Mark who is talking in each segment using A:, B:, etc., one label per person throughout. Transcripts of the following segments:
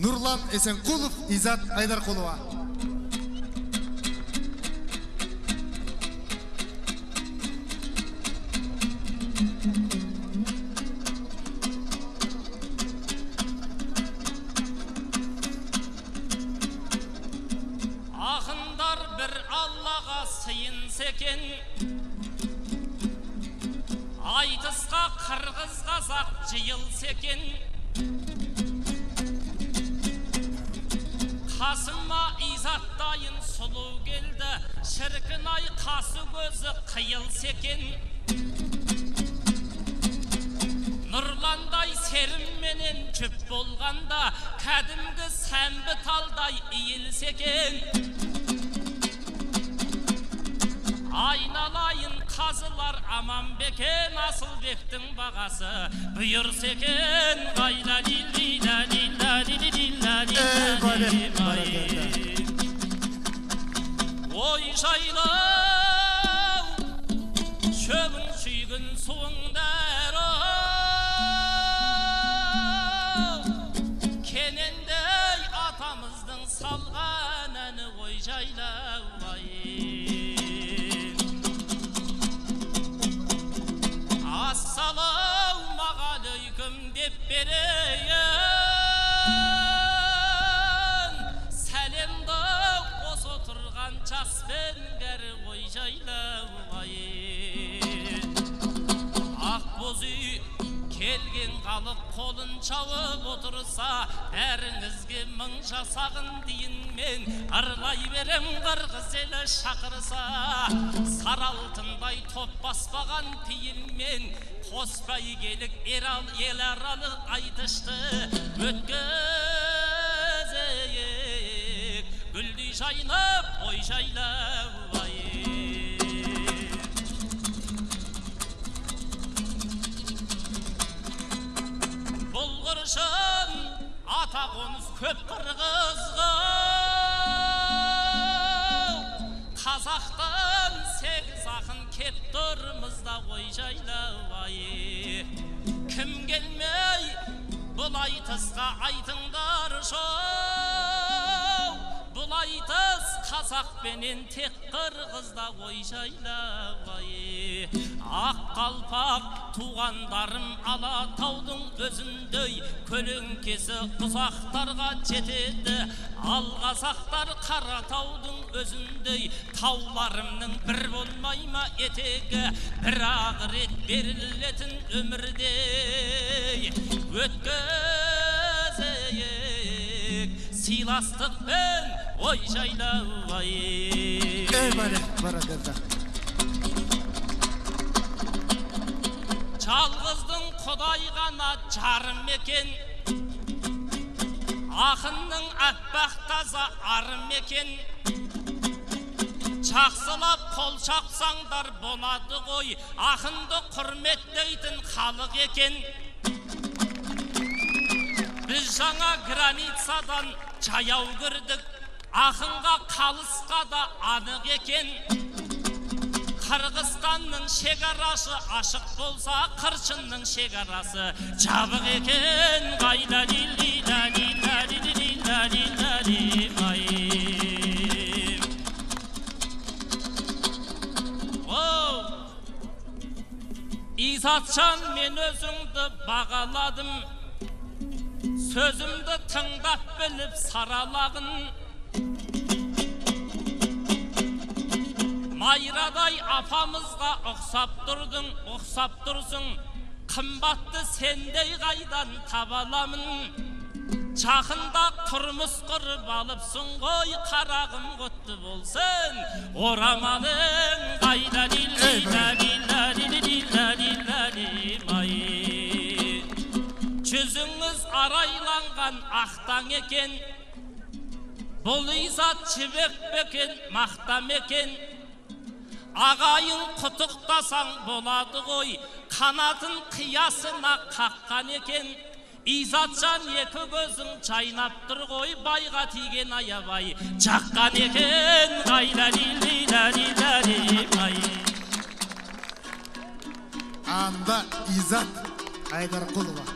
A: Нурлан Эсенкулов, Изат Айдаркулова.
B: Ақындар бір Аллаға сыйынса екен, айтысқа қырғыз қазақ жиылса екен, қасыма Изаттайын сұлу келді, шіркін ай қасы көзі қиылса екен, нұрландай серімменен жүп болғанда, кәдімгі сәмбі талдай иілсе екен. Айналайын қазылар аман бекен, Асылбектің бағасы бұйырса екен. Ой жайлау, шөбін шүйгін суыңдар, кенендей атамыздың салған әні. Ой жайлау, ассалаумағалейкум деп берейін, сәлемді осы отырған жаспен кәрі. Ой жайлау, ақ боз үй келген халық қолын шауып отырса, бәріңізге мың жасағын дейінмен арлай берем. Қырғыз елі шақырса, сары алтындай топ баспаған пейілмен, қоспай келік ел аралық айтышты өткізейік. Гүлдей жайнап, ой жайлау, Бұлғыршын ата қоныс көп қырғызға, қазақтан 8 ақын кеп тұрмызда. Ой жайлау, кім келмей бұл айтысқа айтыңдар шоу, бұл айтыс қазақпенен тек қырғызда. Ой жайлау, ақ қалпақ туғандарым Алатаудың өзіндей, көлеңкесі ұзақтарға жетеді. Ал қазақтар Қаратаудың өзіндей, тауларымның бір болмай ма етегі. Бір-ақ рет берілетін өмірдей өткізейік сыйластықпен. Ой жайлау, жалғыздың Құдай ғана жарым екен, ақынның аппақ таза арым екен. Жақсылап қол шапсаңдар болады ғой, ақынды құрметтейтін халық екен. Біз жаңа границадан жаяу кірдік, ақынға қалысқа да анық екен. Қырғызстанның шекарасы ашық болса, қыршынның шекарасы жабық екен. Изатжан, мен өзіңді бағаладым, сөзімді тыңдап біліп саралағын. Майрадай апамызға ұқсап тұрсың, қымбатты сендей қайдан табаламын. Жақында тұрмыс құрып алыпсың ғой, қарағым құтты болсын орамалың. Жүзіңіз арайланған ақтаң екен, бұл Изат жібек бекен, мақтам екен. Ағайын құтықтасаң болады ғой, қанатын қиясына қаққан екен. Изатжан, екі көзің жайнап тұр ғой, байға тиген аябай жаққан екен.
A: Анда Изат Айдаркулова.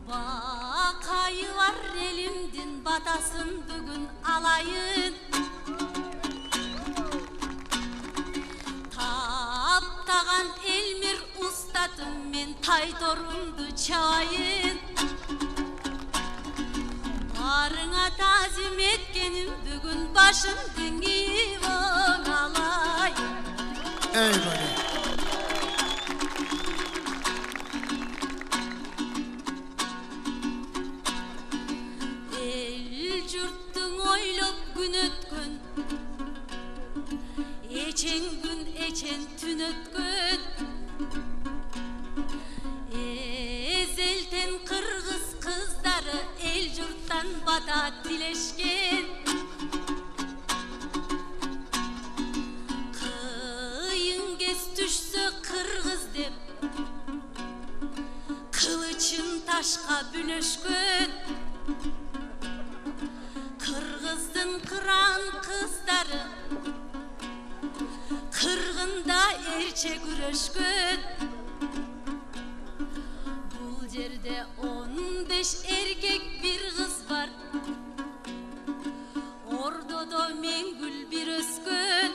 C: Bakayı var elimdin batasın bugün alayın. Taptağan Elmir ustadım men taytorumdu çayın. Barına tazim etkenim bugün başın dingi alayın.
A: Ey bari.
C: Gün ötkün, eçen gün eçen tün ötkün. Ezelten Kırgız kızları el yurttan bata tileşken. Kıyın gez düşse Kırgız dep kılıçın taşka bülöşkün. Kırgızdın kıran kızları kırgında erçe güreşkün. Bu yerde 15 erkek bir kız var, orada da mengül bir öskün.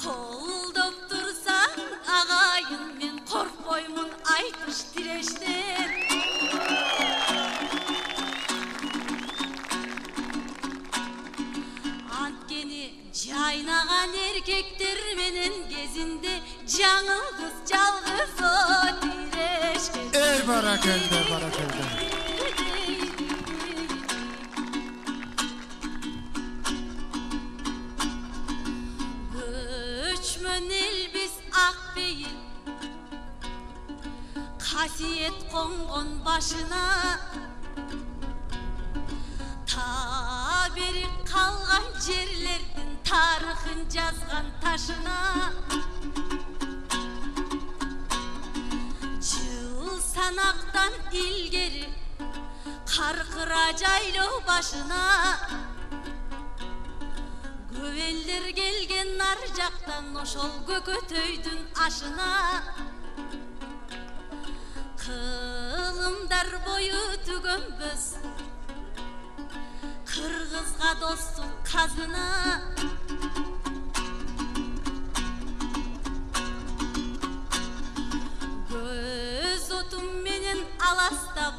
C: Koldop dursan ağayın men korkboymun aytış tireşten. Caynağan erkektir menen gezinde canıl kız çalgız o direşken.
A: Ey barakelde barakelde.
C: Göçmön elbis akbeyil kasiyet kongon başına. Ta beri kalgan yerlerden tarixin yazgan taşına. Jıl sanaktan ilgeri karkıra jayloo başına. Göveller gelgen nar jaktan oşol gökötöydün aşına. Kılımdar boyu tügönböz Kırgızga dostluk kazına. Göz otum menen alastap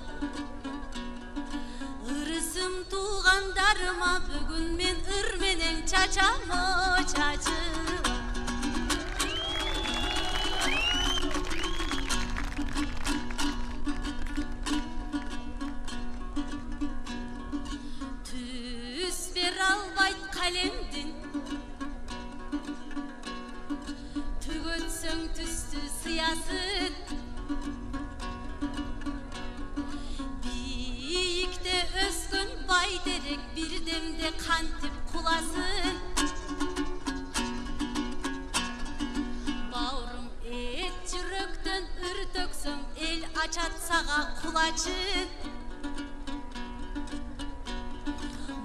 C: ırısım tuğandarıma bugün men ır menen çaçamı çaçım. Albayt kalemdin tügötsöň tüstü sıyasın. Biyikte öskün bayderek bir demde kantip kulasın. Baurum et jürökten ür töksöň el açat sağa kulaçın.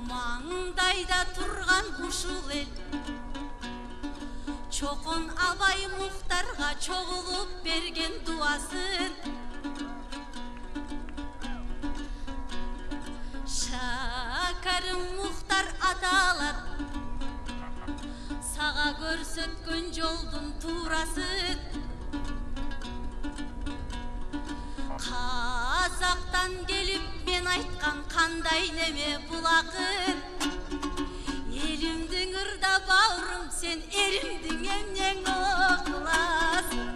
C: Mangdayda turgan uşul el çokun abay muhtarga çoğulup bergen duasın. Şakarım muhtar atalar sağa görsötkön joldun tuurasın. Kazaktan gelip men aytkan kanday neme bulakın. Elimdin ırda baurum sen erimdin emnen oklasın.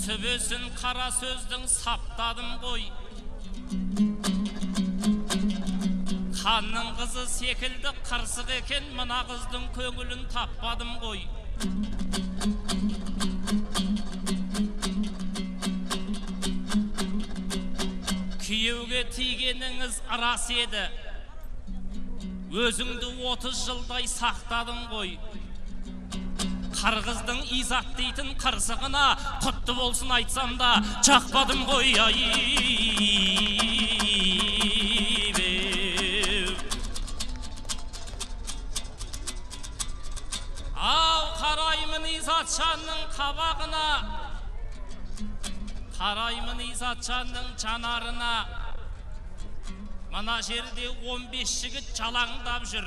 B: Söbösün kara sözdün saptadım koy. Kanның kızı sekildi kırsık eken mına kızdın köngülün tapmadım koy. Kүйеуге тигеніңіз рас еді. Өзіңді 30 жылдай сақтадың ғой. Қырғыздың Изат дейтін қырсығына құтты болсын айтсам да жақпадым ғой. Ау, қараймын Изатшанның қабағына, қараймын Изатшанның жанарына. Мына жерде 15 жігіт жалаңдап жүр.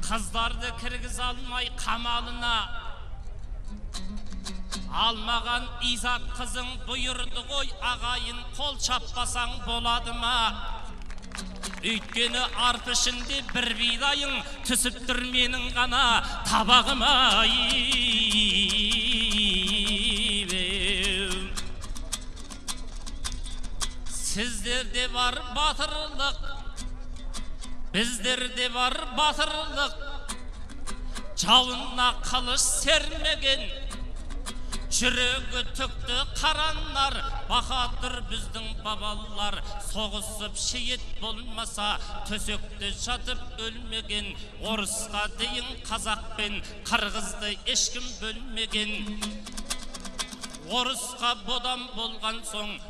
B: Қыздарды кіргіз алмай қамалына. Алмаған Изат қызың бұйырды ғой, ағайын қол шаппасаң болады ма? Өйткені арп ішінде бір бидайың түсіп тұр менің ғана табағыма. Сіздерде бар батырлық, біздерде бар батырлық. Жауына қылыш сермеген, жүрегі түкті қараннар. Бахадыр біздің бабалар, соғысып шейіт болмаса төсекте жатып өлмеген. Орысқа дейін қазақ пен қырғызды ешкім бөлмеген. Орысқа бодан болған соң,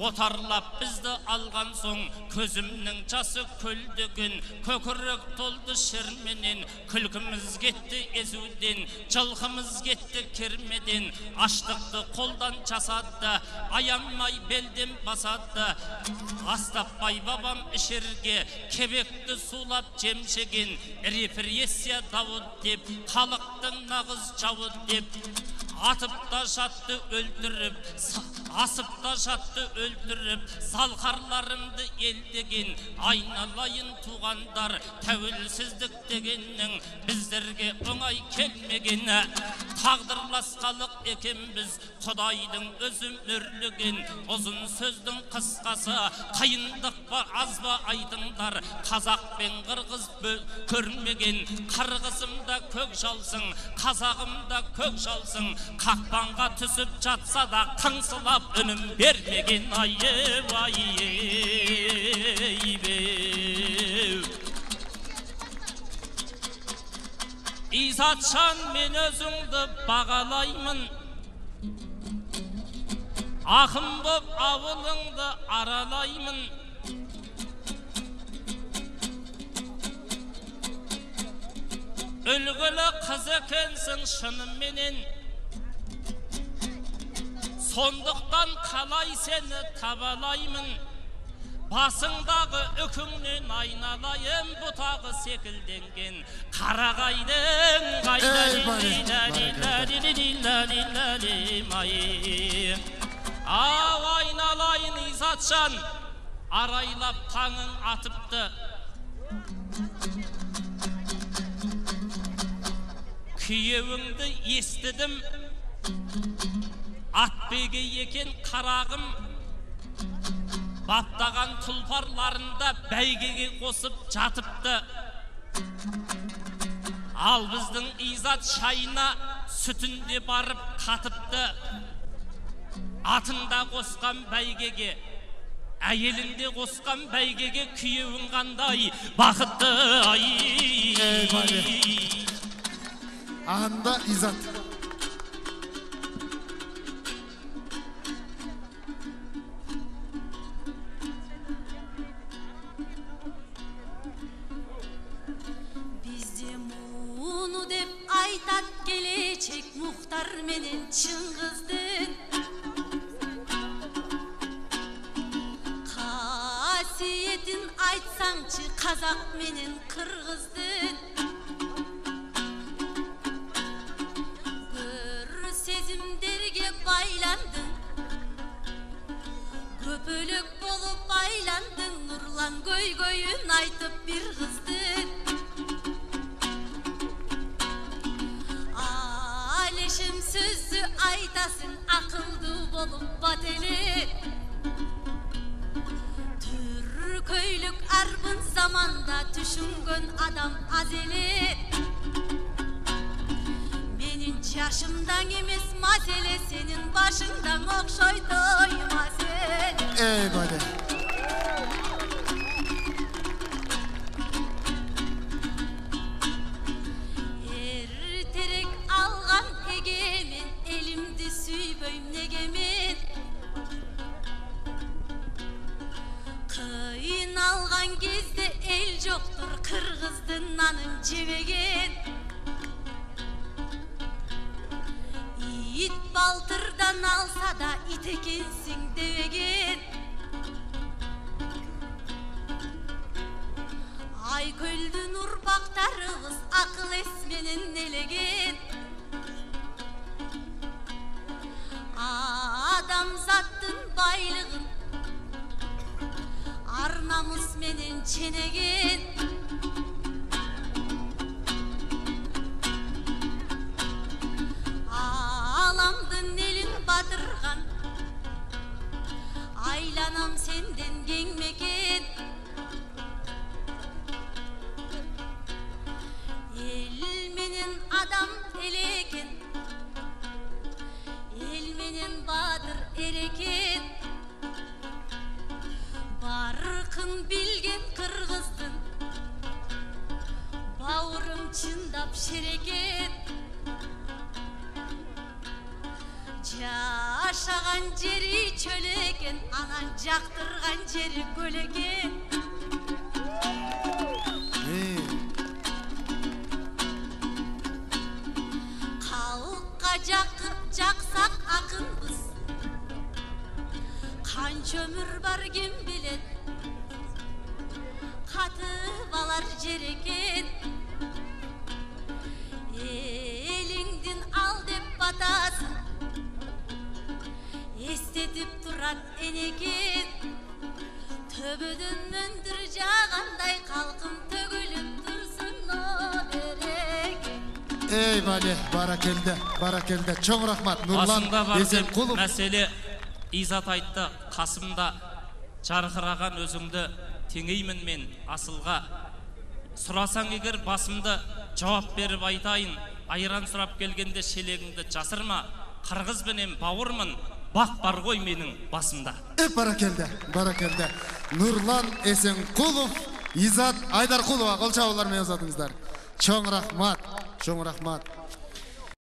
B: отарлап бізді алған соң, көзімнің жасы көлдеген, көкірек толды шерменен. Күлкіміз кетті езуден, жылқымыз кетті кермеден. Аштықты қолдан жасады, аянмай белден басады. Астаппай бабам ішерге, кебекті сулап жемшеген. Репрессия дауыт деп, халықтың нағыз жауыт деп. Атып та жатты өлтіріп, асып та жатты өлтіріп, салқарларымды елдеген. Айналайын туғандар, тәуелсіздік дегеннің біздерге оңай келмеген. Тағдырласқалық екенбіз, Құдайдың өзі мөрлеген. Ұзын сөздің қысқасы, қиындық бар аз ба айтыңдар. Қазақ пен қырғыз көрмеген. Қырғызымда көк жалсың, қазағымда көк жалсың. Қақпанға түсіп жатса да қыңсылап үнім бермеген. Изатшан, мен өзіңді бағалаймын. Ақын боп ауылыңды аралаймын. Үлгілі қыз екенсің шынымен. Сондықтан қалай сені табалаймын. Басыңдағы үкіңнен айналайым, бұтағы секілденген қарағайдың Ау, айналайын Изатшан, арайлап таңың атыпты. Күйеуіңді естідім, атбегі екен қарағым. Баптаған тұлпарларында бәйгеге қосып жатыпты. Ал біздің Изат шайына сүтінде барып қатыпты. Атында қосқан бәйгеге, әйелінде қосқан бәйгеге күйеуің қандай бақытты.
A: Анда Изат.
C: Айтат келечек Мұхтар менен Чыңғыздың. Қасиетін айтсаңчы қазақ менен қырғыздың. Бір сезімдерге байландың, көпөлік болып байландың. Нұрлан көйгөйін айтып бір қыздың. Сөзді айтасың ақылды болып бателе. Түркөйлік арбын заманда түшінген адам азеле. Менің жашымдан емес мәселе, сенің башыңдан оқшойды. нанын жебеген. Ит балтырдан алса да ит экенсиң дебеген. Айкөлдүн урпактарыбыз акыл эс менен элеген. Адамзаттын байлыгын ар намыс менен ченеген. Аламдын элин батырган айланам сенден кеңмекен. Эл менен адам элекен, эл менен бадыр эрекен. Баркын билген кыргыздын бауырым чындап шерекен. Жашаган жери чөл экен, анан жактырган жери көл экен. Калкка жаксак акынбыз, канча өмүр бар ким билет. Катып алар жер экен. Элиңдин ал деп батасын эстетип турат энекен. Төбөдөн мөндүр жагандай калкым төгүлүп турсун о берекен.
A: Ey bali, barakelde. Çoğ rahmat. Nurlan
B: Басында бар
A: Esenkulov.
B: мәселе Изат айтты, қасымда жарқыраған өзіңді теңеймін мен асылға. Сұрасаң егер басымды жауап беріп айтайын, айран сұрап келгенде шелегіңді жасырма, қырғызбенен бауырмын, бақ бар ғой менің басымда.
A: Barakelde. Nurlan Esenkulov, İzat Aydarkulova. Kol çağırlar mı yazadınızlar? Çoğ rahmat.